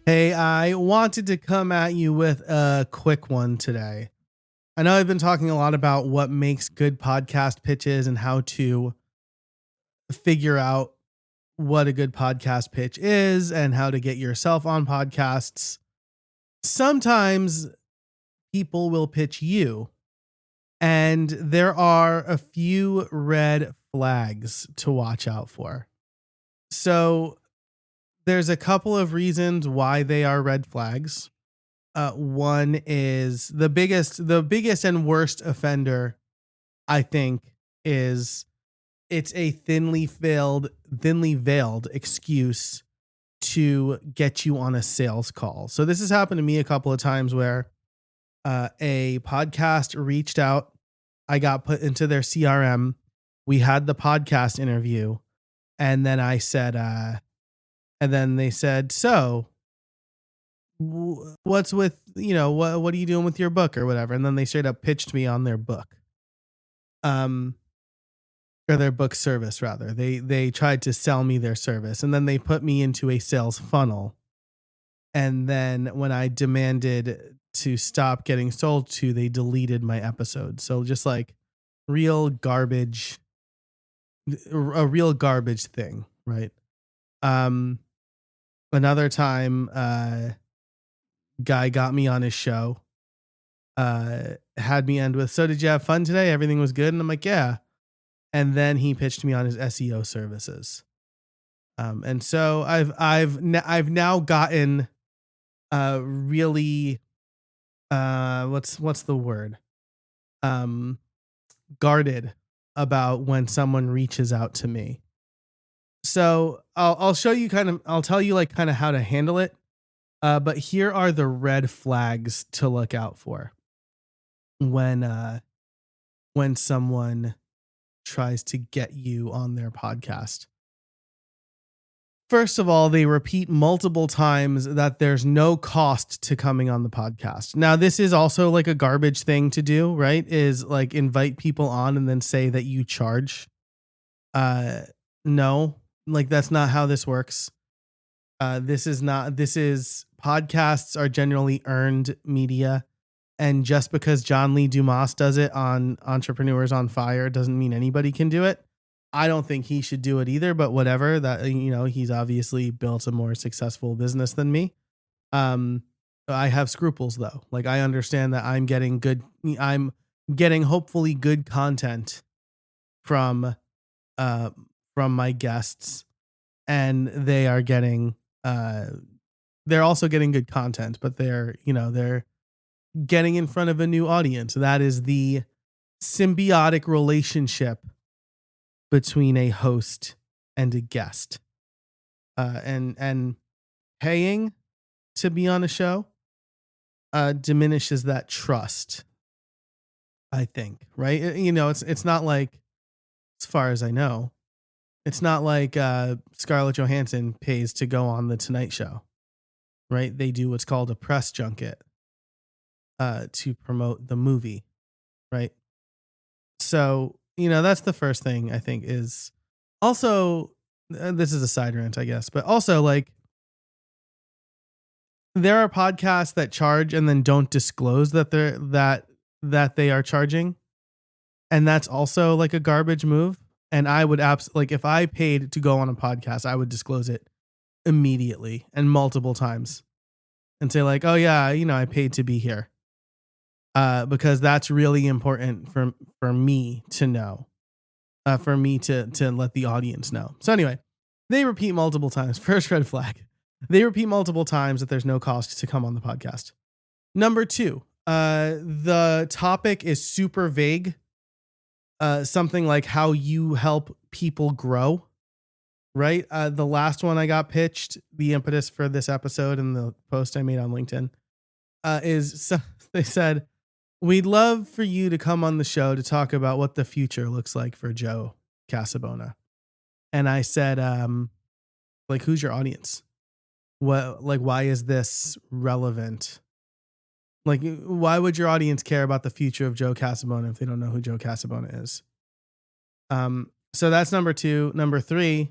Hey, I wanted to come at you with a quick one today. I know I've been talking a lot about what makes good podcast pitches and how to figure out what a good podcast pitch is and how to get yourself on podcasts. Sometimes people will pitch you, and there are a few red flags to watch out for. So, there's a couple of reasons why they are red flags. One is the biggest and worst offender, I think, is it's a thinly veiled excuse to get you on a sales call. So this has happened to me a couple of times where a podcast reached out, I got put into their CRM, we had the podcast interview, and then I said, and then they said, so what's with what are you doing with your book or whatever, and then they straight up pitched me on their book, um or their book service rather. They tried to sell me their service, and then they put me into a sales funnel, and then when I demanded to stop getting sold to, they deleted my episode. So just like real garbage, a real garbage thing, right? um Another time, guy got me on his show, had me end with, "So did you have fun today? Everything was good?" And I'm like, "Yeah." And then he pitched me on his SEO services. And so I've now gotten really what's the word? Um Guarded about when someone reaches out to me. So I'll show you I'll tell you like kind of how to handle it. But here are the red flags to look out for when when someone tries to get you on their podcast. First of all, they repeat multiple times that there's no cost to coming on the podcast. Now, this is also like a garbage thing to do, right? Is like invite people on and then say that you charge. Uh no, like that's not how this works. This is not this is Podcasts are generally earned media. And just because John Lee Dumas does it on Entrepreneurs on Fire doesn't mean anybody can do it. I don't think he should do it either, but whatever. That he's obviously built a more successful business than me. Um, I have scruples though. Like I understand that I'm getting hopefully good content from uh from my guests, and uh they're also getting good content, but they're getting in front of a new audience. That is the symbiotic relationship between a host and a guest. And paying to be on a show diminishes that trust, I think, right? It's not like, as far as I know, it's not like Scarlett Johansson pays to go on the Tonight Show, right? They do what's called a press junket to promote the movie, right? So, that's the first thing I think is also, this is a side rant, I guess, but also like there are podcasts that charge and then don't disclose that they are charging. And that's also like a garbage move. And I would like if I paid to go on a podcast, I would disclose it immediately and multiple times and say like, "Oh yeah, I paid to be here." Because that's really important for me to know, for me to let the audience know. So anyway, they repeat multiple times. First red flag. They repeat multiple times that there's no cost to come on the podcast. Number two, the topic is super vague. Something like how you help people grow, right? The last one I got pitched, the impetus for this episode and the post I made on LinkedIn, they said, "We'd love for you to come on the show to talk about what the future looks like for Joe Casabona." And I said, like, who's your audience? Why is this relevant? Like, why would your audience care about the future of Joe Casabona if they don't know who Joe Casabona is? So that's number two. Number three,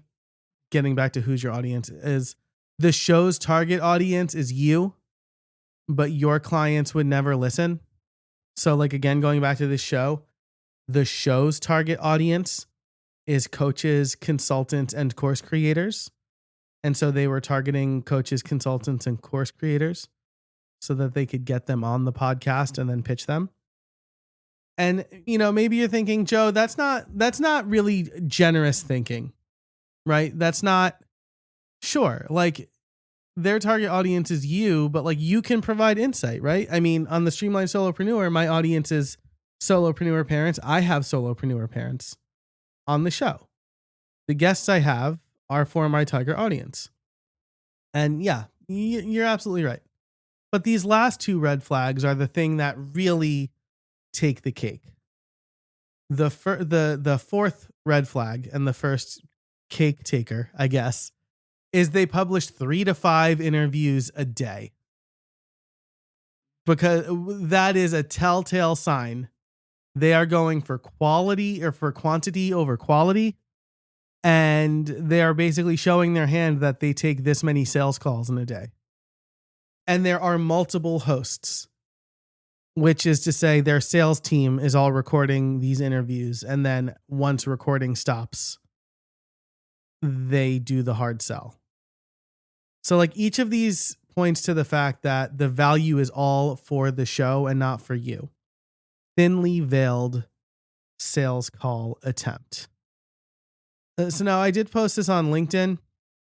getting back to who's your audience, is the show's target audience is you, but your clients would never listen. So, like, again, going back to this show, the show's target audience is coaches, consultants, and course creators. And so they were targeting coaches, consultants, and course creators so that they could get them on the podcast and then pitch them. And, maybe you're thinking, Joe, that's not really generous thinking, right? That's not sure. Like, their target audience is you, but like you can provide insight, right? I mean, on the Streamline Solopreneur, my audience is solopreneur parents. I have solopreneur parents on the show. The guests I have are for my target audience. And yeah, you're absolutely right. But these last two red flags are the thing that really take the cake. The fourth red flag and the first cake taker, I guess, is they publish 3 to 5 interviews a day. Because that is a telltale sign they are going for quality or for quantity over quality. And they are basically showing their hand that they take this many sales calls in a day. And there are multiple hosts, which is to say their sales team is all recording these interviews. And then once recording stops, they do the hard sell. So like each of these points to the fact that the value is all for the show and not for you. Thinly veiled sales call attempt. So now I did post this on LinkedIn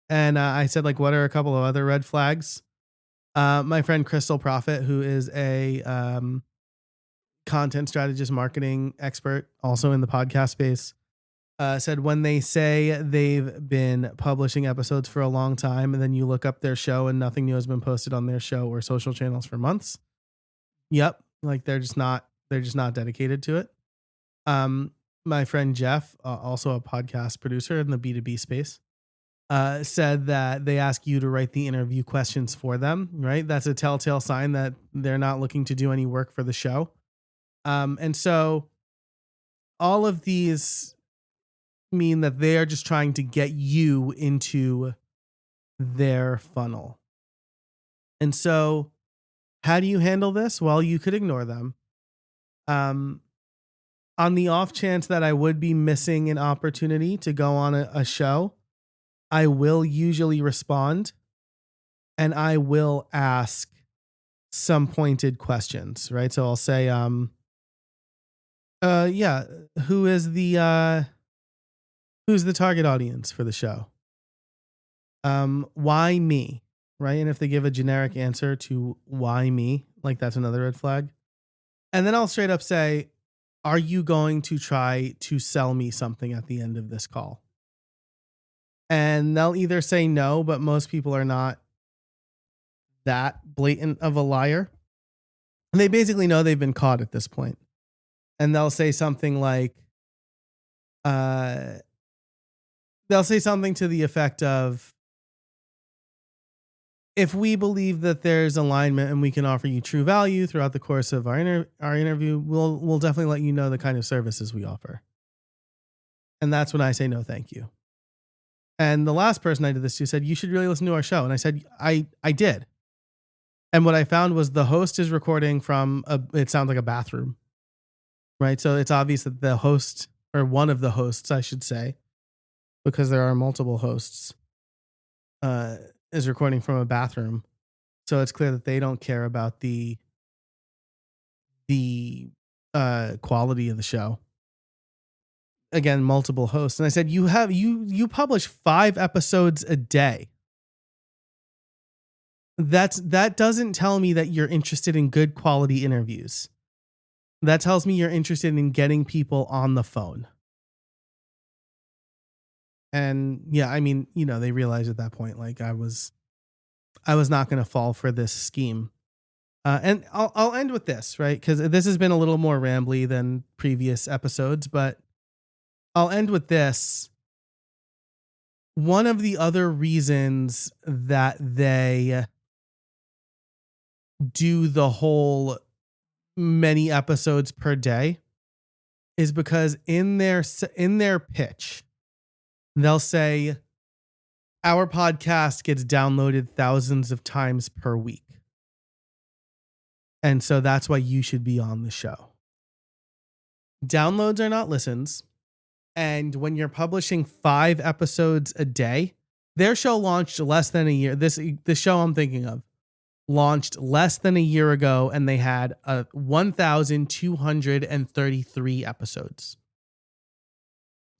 and I said, like, what are a couple of other red flags? My friend Crystal Profit, who is a content strategist, marketing expert, also in the podcast space, said when they say they've been publishing episodes for a long time and then you look up their show and nothing new has been posted on their show or social channels for months. Yep. Like they're just not dedicated to it. My friend Jeff, also a podcast producer in the B2B space, said that they ask you to write the interview questions for them, right? That's a telltale sign that they're not looking to do any work for the show. And so all of these mean that they are just trying to get you into their funnel. And so how do you handle this? Well, you could ignore them. On the off chance that I would be missing an opportunity to go on a show, I will usually respond and I will ask some pointed questions, right? So I'll say, who's the target audience for the show? Why me? Right? And if they give a generic answer to why me, like that's another red flag. And then I'll straight up say, are you going to try to sell me something at the end of this call? And they'll either say no, but most people are not that blatant of a liar. And they basically know they've been caught at this point. And they'll say something like, they'll say something to the effect of, if we believe that there's alignment and we can offer you true value throughout the course of our interview, we'll definitely let you know the kind of services we offer. And that's when I say no, thank you. And the last person I did this to said, you should really listen to our show. And I said, I did. And what I found was the host is recording from it sounds like a bathroom, right? So it's obvious that the host, or one of the hosts, I should say, because there are multiple hosts, is recording from a bathroom. So it's clear that they don't care about the quality of the show. Again, multiple hosts. And I said, you publish 5 episodes a day. That doesn't tell me that you're interested in good quality interviews. That tells me you're interested in getting people on the phone. And yeah, I mean, they realized at that point, like I was not going to fall for this scheme. And I'll end with this, right? Because this has been a little more rambly than previous episodes, but I'll end with this. One of the other reasons that they do the whole many episodes per day is because in their pitch, they'll say, Our podcast gets downloaded thousands of times per week. And so that's why you should be on the show. Downloads are not listens. And when you're publishing 5 episodes a day, their show launched less than a year. The show I'm thinking of launched less than a year ago, and they had 1,233 episodes.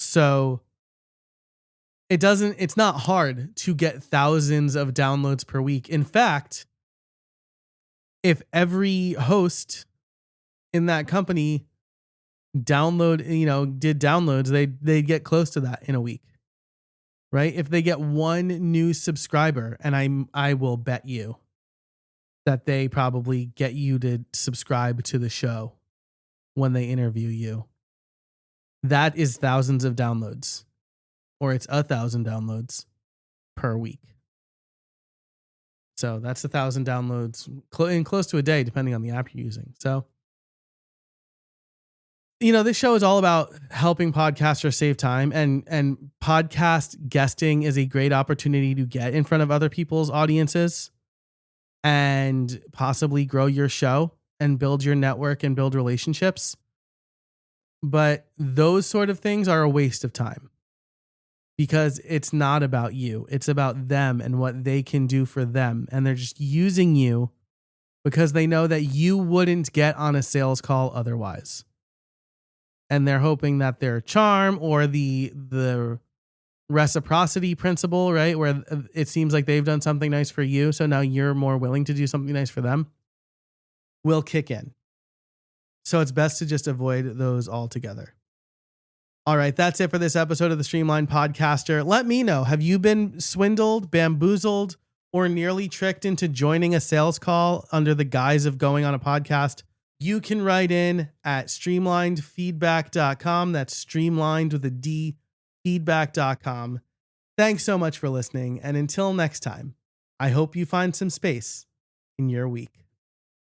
So it's not hard to get thousands of downloads per week. In fact, if every host in that company did downloads, they'd get close to that in a week. Right? If they get one new subscriber, and I will bet you that they probably get you to subscribe to the show when they interview you. That is thousands of downloads, or it's 1,000 downloads per week. So that's 1,000 downloads in close to a day, depending on the app you're using. So, this show is all about helping podcasters save time, and podcast guesting is a great opportunity to get in front of other people's audiences and possibly grow your show and build your network and build relationships. But those sort of things are a waste of time because it's not about you. It's about them and what they can do for them. And they're just using you because they know that you wouldn't get on a sales call otherwise. And they're hoping that their charm or the reciprocity principle, right, where it seems like they've done something nice for you, so now you're more willing to do something nice for them, will kick in. So it's best to just avoid those altogether. All right, that's it for this episode of the Streamlined Podcaster. Let me know, have you been swindled, bamboozled, or nearly tricked into joining a sales call under the guise of going on a podcast? You can write in at streamlinedfeedback.com. That's streamlined with a D, feedback.com. Thanks so much for listening. And until next time, I hope you find some space in your week.